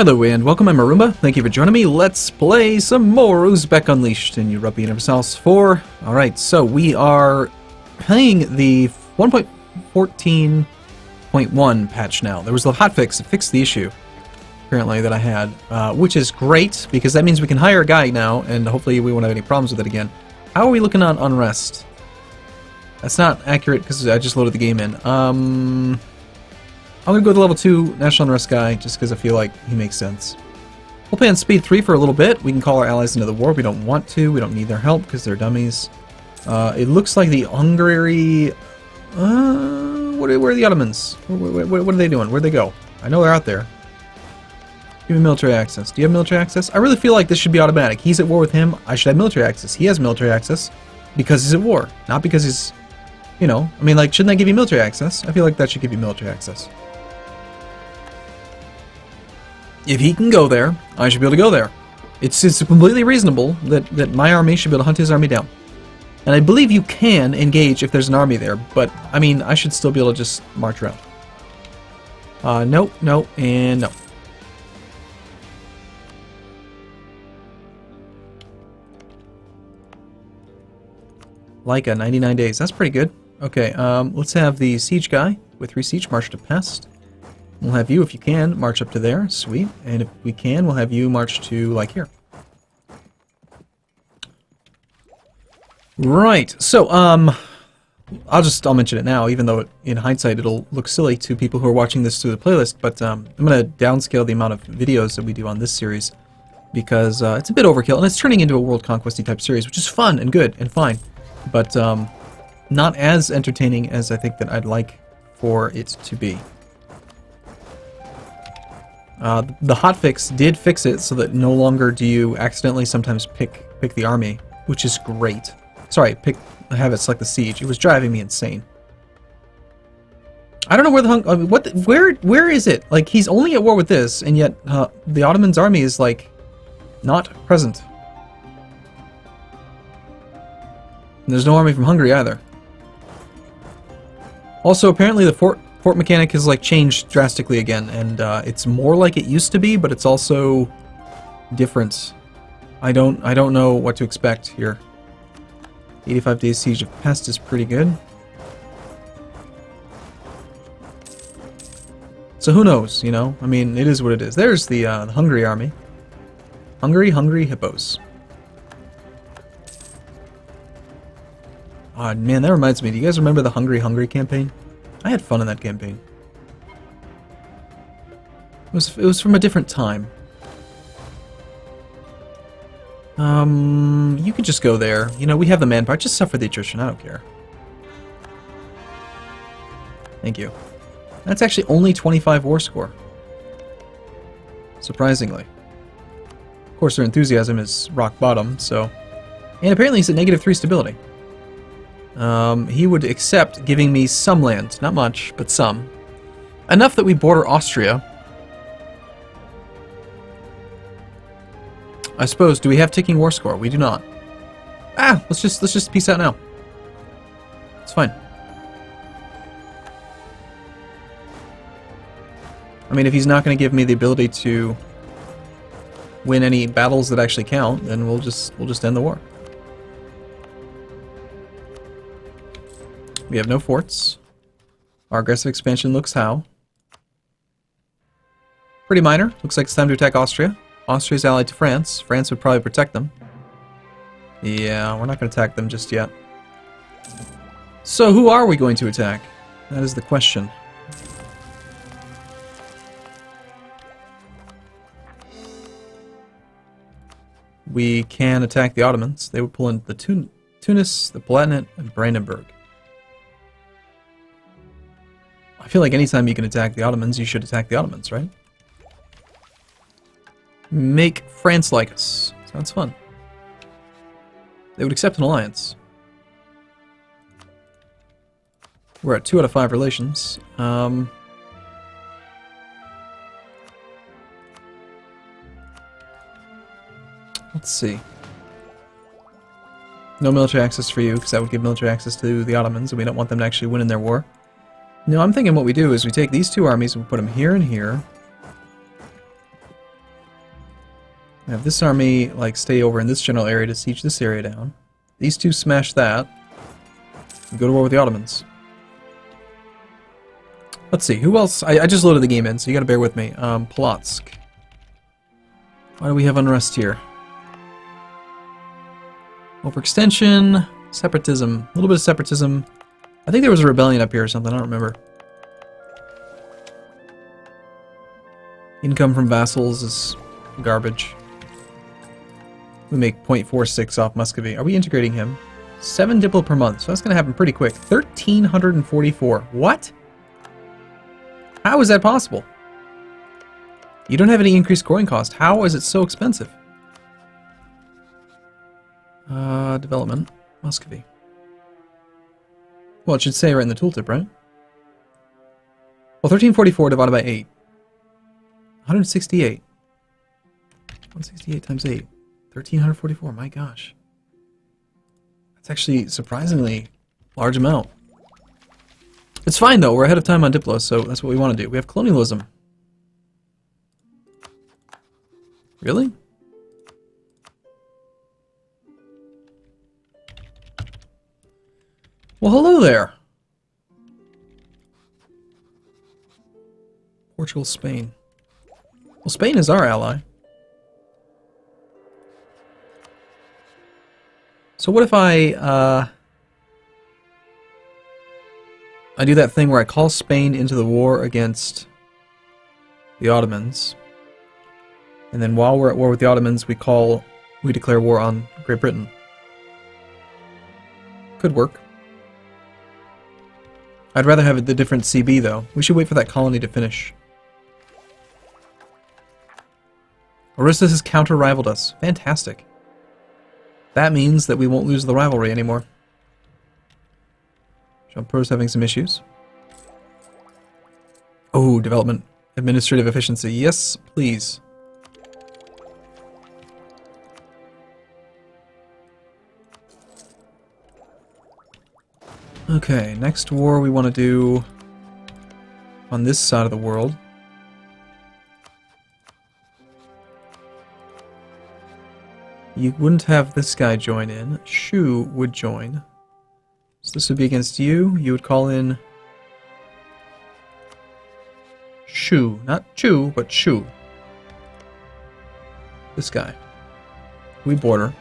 Hello and welcome, I'm Arumba. Thank you for joining me. Let's play some more Uzbek Unleashed in Europa Universalis IV. Alright, so we are playing the 1.14.1 patch now. There was a hotfix that fixed the issue, apparently, that I had, which is great, because that means we can hire a guy now, and hopefully we won't have any problems with it again. How are we looking on unrest? That's not accurate, because I just loaded the game in. I'm going to go with the level 2 National Unrest guy, just because I feel like he makes sense. We'll play on speed 3 for a little bit. We can call our allies into the war. We don't want to. We don't need their help, because they're dummies. It looks like the Hungary... where are the Ottomans? What are they doing? Where'd they go? I know they're out there. Give me military access. Do you have military access? I really feel like this should be automatic. He's at war with him. I should have military access. He has military access because he's at war. Not because he's... You know, I mean, like, shouldn't that give you military access? I feel like that should give you military access. If he can go there, I should be able to go there. It's completely reasonable that my army should be able to hunt his army down. And I believe you can engage if there's an army there, but, I mean, I should still be able to just march around. No, no, and no. Leica, 99 days. That's pretty good. Okay, let's have the siege guy with 3 siege march to Pest. We'll have you, if you can, march up to there. Sweet. And if we can, we'll have you march to, like, here. Right. So, I'll mention it now, even though in hindsight it'll look silly to people who are watching this through the playlist, but I'm going to downscale the amount of videos that we do on this series, because it's a bit overkill, and it's turning into a world conquesty type series, which is fun and good and fine, but not as entertaining as I think that I'd like for it to be. The hotfix did fix it so that no longer do you accidentally sometimes pick the army, which is great. Sorry, have it select the siege. It was driving me insane. I don't know where the where is it? Like, he's only at war with this, and yet the Ottoman's army is like not present. And there's no army from Hungary either. Also, apparently the fort mechanic has like changed drastically again, and it's more like it used to be, but it's also different. I don't know what to expect here. 85 days siege of Pest is pretty good. So who knows, you know? I mean, it is what it is. There's the Hungary army. Hungry hippos. Oh man, that reminds me. Do you guys remember the Hungry campaign? I had fun in that campaign. It was from a different time. You could just go there. You know, we have the manpower. Just suffer the attrition. I don't care. Thank you. That's actually only 25 war score. Surprisingly. Of course, their enthusiasm is rock bottom, so... And apparently he's at -3 stability. He would accept giving me some land. Not much, but some. Enough that we border Austria. I suppose, do we have ticking war score? We do not. Ah, let's just peace out now. It's fine. I mean, if he's not going to give me the ability to win any battles that actually count, then we'll just end the war. We have no forts. Our aggressive expansion looks how? Pretty minor. Looks like it's time to attack Austria. Austria's allied to France. France would probably protect them. Yeah, we're not going to attack them just yet. So who are we going to attack? That is the question. We can attack the Ottomans. They would pull in the Tunis, the Palatinate, and Brandenburg. I feel like anytime you can attack the Ottomans, you should attack the Ottomans, right? Make France like us. Sounds fun. They would accept an alliance. We're at 2 out of 5 relations. Let's see. No military access for you, because that would give military access to the Ottomans, and we don't want them to actually win in their war. No, I'm thinking what we do is we take these 2 armies and we put them here and here. Have this army like stay over in this general area to siege this area down. These two smash that. And go to war with the Ottomans. Let's see, who else? I just loaded the game in, so you gotta bear with me. Polotsk. Why do we have unrest here? Overextension, separatism. A little bit of separatism. I think there was a rebellion up here or something, I don't remember. Income from vassals is garbage. We make 0.46 off Muscovy. Are we integrating him? 7 diplo per month, so that's going to happen pretty quick. 1,344. What? How is that possible? You don't have any increased growing cost. How is it so expensive? Development. Muscovy. Well, it should say right in the tooltip, right? Well, 1344 divided by 8. 168. 168 times 8. 1,344. My gosh. That's actually surprisingly large amount. It's fine, though. We're ahead of time on Diplo, so that's what we want to do. We have colonialism. Really? Well, hello there. Portugal, Spain. Well, Spain is our ally. So what if I do that thing where I call Spain into the war against the Ottomans, and then while we're at war with the Ottomans, we declare war on Great Britain. Could work. I'd rather have the different CB though. We should wait for that colony to finish. Orissa has counter-rivaled us. Fantastic. That means that we won't lose the rivalry anymore. Jean-Pierre's having some issues. Oh, development. Administrative efficiency. Yes, please. Okay, next war we want to do on this side of the world. You wouldn't have this guy join in. Shu would join. So this would be against you. You would call in Shu. Not Chu, but Shu. This guy. We border.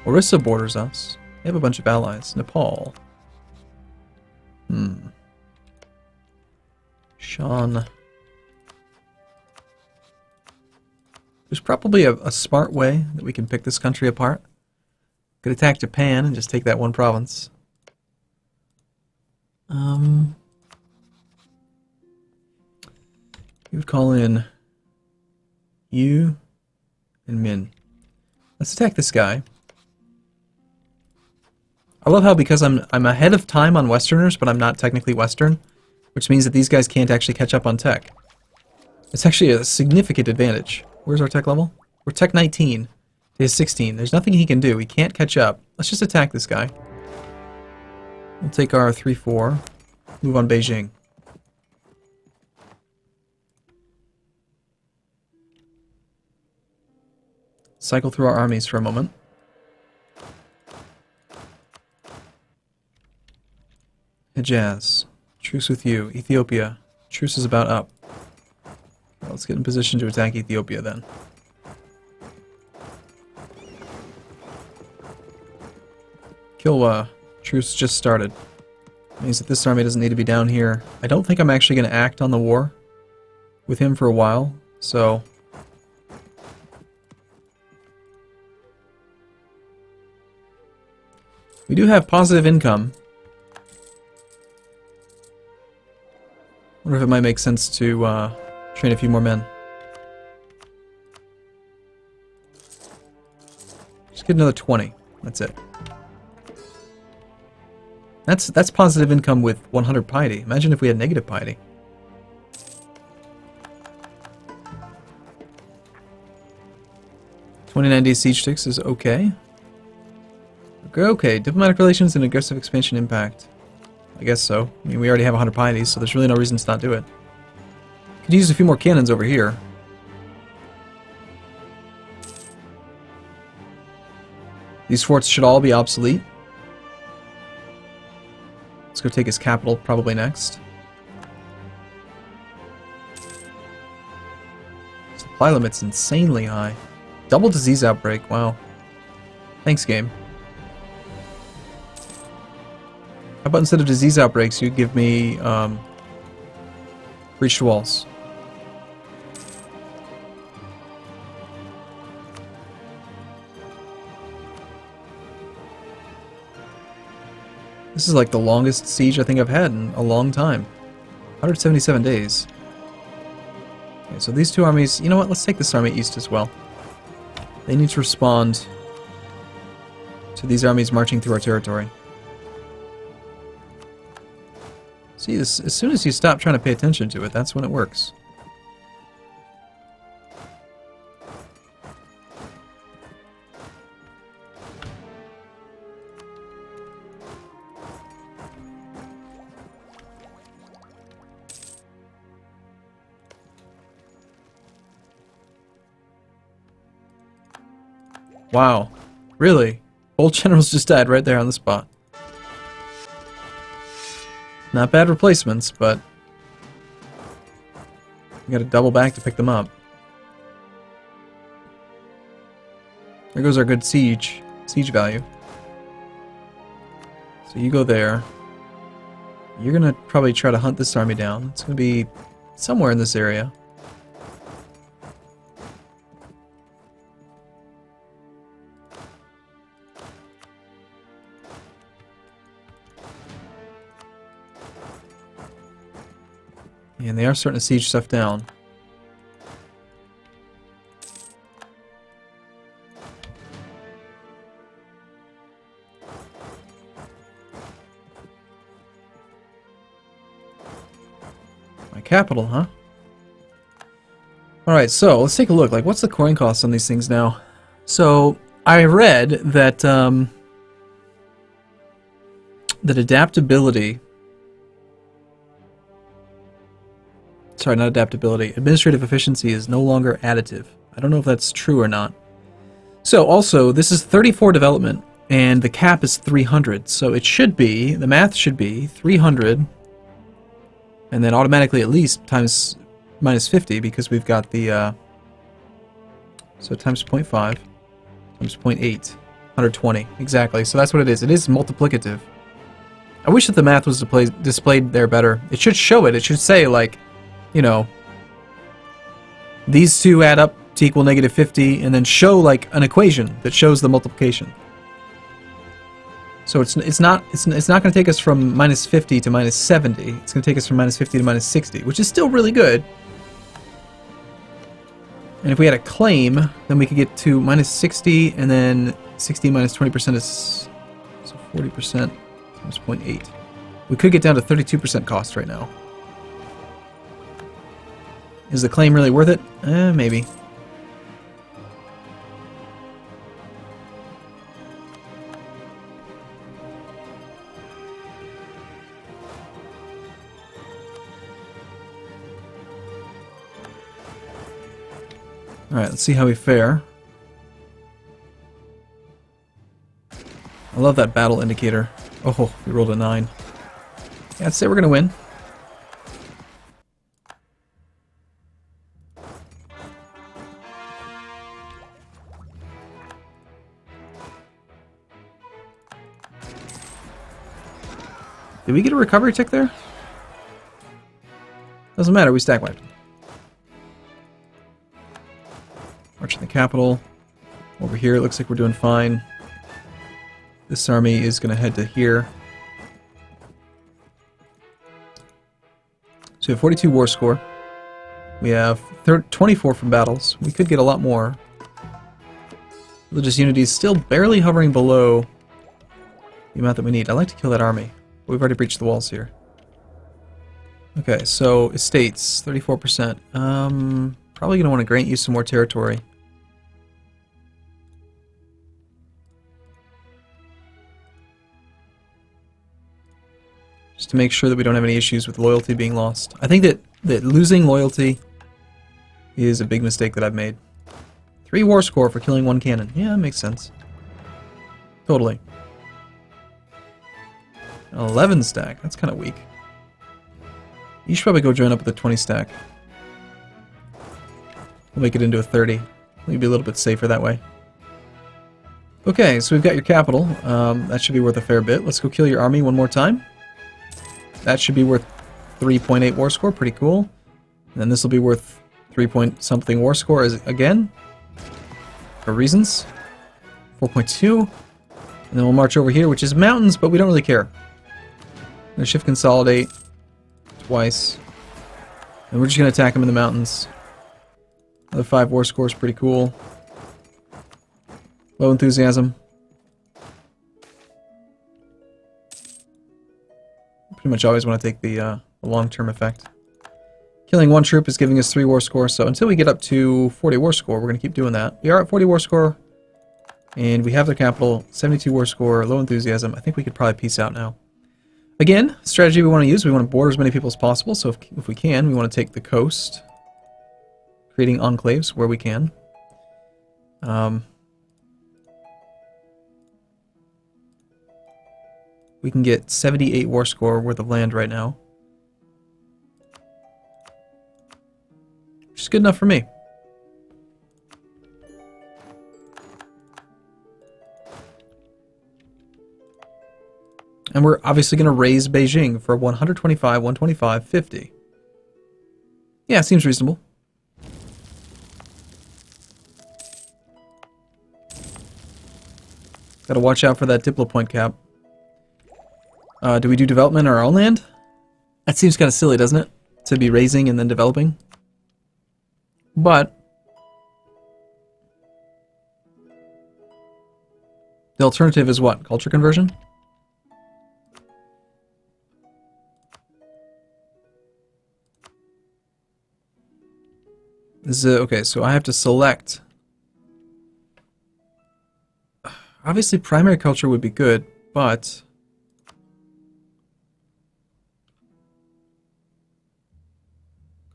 Orissa borders us. They have a bunch of allies. Nepal. Shan. There's probably a smart way that we can pick this country apart. Could attack Japan and just take that one province. You would call in Yu and Min. Let's attack this guy. I love how because I'm ahead of time on Westerners, but I'm not technically Western, which means that these guys can't actually catch up on tech. It's actually a significant advantage. Where's our tech level? We're tech 19. He has 16. There's nothing he can do. He can't catch up. Let's just attack this guy. We'll take our 3-4. Move on Beijing. Cycle through our armies for a moment. Hejaz. Truce with you. Ethiopia. Truce is about up. Well, let's get in position to attack Ethiopia then. Kilwa. Truce just started. Means that this army doesn't need to be down here. I don't think I'm actually going to act on the war with him for a while, so... We do have positive income. Wonder if it might make sense to train a few more men. Just get another 20. That's it. That's positive income with 100 piety. Imagine if we had negative piety. $29 siege ticks is okay. Okay, diplomatic relations and aggressive expansion impact. I guess so. I mean, we already have 100 pieties, so there's really no reason to not do it. Could use a few more cannons over here. These forts should all be obsolete. Let's go take his capital probably next. Supply limit's insanely high. Double disease outbreak, wow. Thanks, game. How about instead of disease outbreaks, you give me breached walls? This is like the longest siege I think I've had in a long time. 177 days. Okay, so these two armies, you know what, let's take this army east as well. They need to respond to these armies marching through our territory. See, as soon as you stop trying to pay attention to it, that's when it works. Wow. Really? Both generals just died right there on the spot. Not bad replacements, but you gotta double back to pick them up. There goes our good siege value. So you go there. You're gonna probably try to hunt this army down. It's gonna be somewhere in this area. And they are starting to siege stuff down. My capital, huh? Alright, so let's take a look. Like, what's the coin cost on these things now? So, I read that, that adaptability... Sorry, not adaptability. Administrative efficiency is no longer additive. I don't know if that's true or not. So, also, this is 34 development, and the cap is 300. So it should be, the math should be 300, and then automatically at least times minus 50, because we've got the, so times 0.5, times 0.8, 120. Exactly. So that's what it is. It is multiplicative. I wish that the math was displayed there better. It should show it. It should say, like, you know, these two add up to equal negative 50, and then show like an equation that shows the multiplication. So it's not going to take us from minus 50 to minus 70. It's going to take us from minus 50 to minus 60, which is still really good. And if we had a claim, then we could get to minus 60, and then 60 minus 20% is so 40% times 0.8. We could get down to 32% cost right now. Is the claim really worth it? Maybe. Alright, let's see how we fare. I love that battle indicator. Oh, we rolled a 9. Yeah, I'd say we're gonna win. Did we get a recovery tick there? Doesn't matter, we stack wiped. Marching the capital. Over here, it looks like we're doing fine. This army is going to head to here. So we have 42 war score. We have 24 from battles. We could get a lot more. Religious unity is still barely hovering below the amount that we need. I'd like to kill that army. We've already breached the walls here. Okay, so estates, 34%. Probably going to want to grant you some more territory. Just to make sure that we don't have any issues with loyalty being lost. I think that that losing loyalty is a big mistake that I've made. 3 war score for killing 1 cannon. Yeah, that makes sense. Totally. 11 stack. That's kind of weak. You should probably go join up with the 20 stack. We'll make it into a 30. We'll be a little bit safer that way. Okay, so we've got your capital. That should be worth a fair bit. Let's go kill your army one more time. That should be worth 3.8 war score. Pretty cool. And then this will be worth 3 point something war score again. For reasons. 4.2. And then we'll march over here, which is mountains, but we don't really care. I'm going to shift consolidate twice. And we're just going to attack them in the mountains. Another 5 war score is pretty cool. Low enthusiasm. Pretty much always want to take the long-term effect. Killing 1 troop is giving us 3 war score, so until we get up to 40 war score, we're going to keep doing that. We are at 40 war score, and we have the capital, 72 war score, low enthusiasm. I think we could probably peace out now. Again, strategy we want to use, we want to border as many people as possible, so if we can, we want to take the coast, creating enclaves where we can. We can get 78 war score worth of land right now. Which is good enough for me. And we're obviously going to raise Beijing for 125, 125, 50. Yeah, seems reasonable. Gotta watch out for that Diplo point cap. Do we do development on our own land? That seems kind of silly, doesn't it? To be raising and then developing. But the alternative is what? Culture conversion? This is okay, so I have to select. Obviously primary culture would be good, but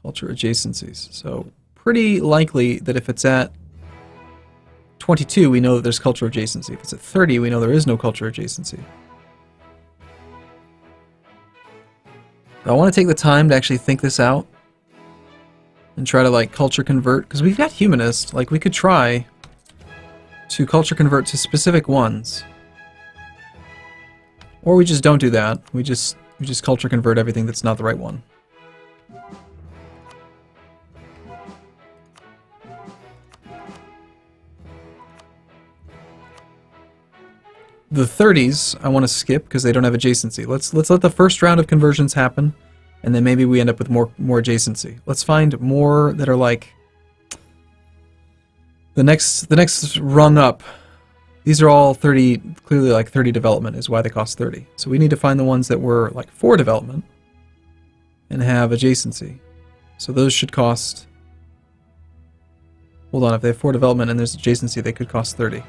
culture adjacencies. So pretty likely that if it's at 22, we know that there's culture adjacency. If it's at 30, we know there is no culture adjacency. I want to take the time to actually think this out and try to like culture convert, because we've got humanist. Like we could try to culture convert to specific ones, or we just don't do that. We just culture convert everything that's not the right one. The 30s I want to skip because they don't have adjacency. Let's let the first round of conversions happen, and then maybe we end up with more adjacency. Let's find more that are like the next rung up. These are all 30, clearly like 30 development is why they cost 30. So we need to find the ones that were like 4 development and have adjacency. So those should cost, hold on, if they have 4 development and there's adjacency, they could cost 30.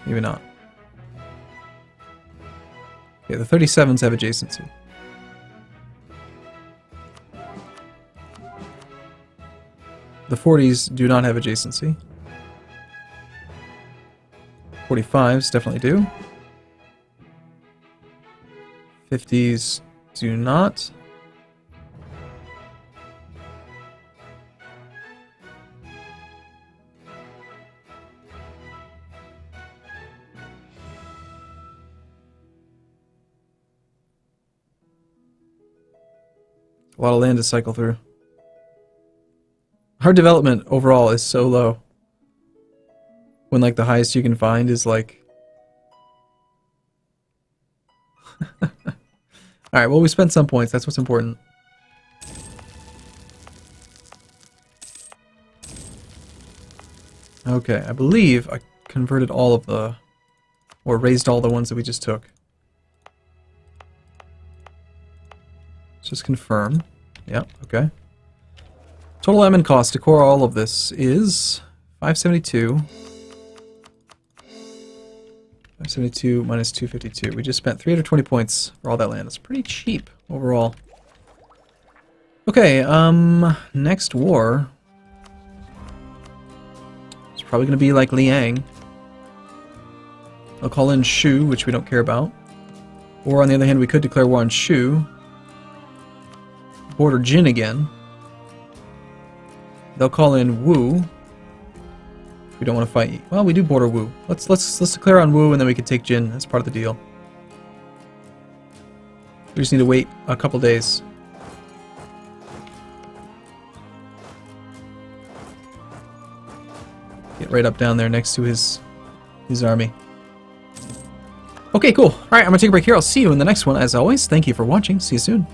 Maybe not. Okay, the 37s have adjacency. The 40s do not have adjacency. 45s definitely do. 50s do not. A lot of land to cycle through. Our development overall is so low. When like the highest you can find is like... Alright, well we spent some points, that's what's important. Okay, I believe I converted all of the... or raised all the ones that we just took. Let's just confirm. Yeah, okay. Total admin cost to core all of this is 572. 572 minus 252. We just spent 320 points for all that land. It's pretty cheap overall. Okay, next war. It's probably going to be like Liang. They'll call in Shu, which we don't care about. Or on the other hand, we could declare war on Shu. Border Jin again. They'll call in Wu. We don't want to fight. Well, we do border Wu. Let's declare on Wu, and then we can take Jin. That's part of the deal. We just need to wait a couple days. Get right up down there next to his army. Okay, cool. All right, I'm gonna take a break here. I'll see you in the next one. As always, thank you for watching. See you soon.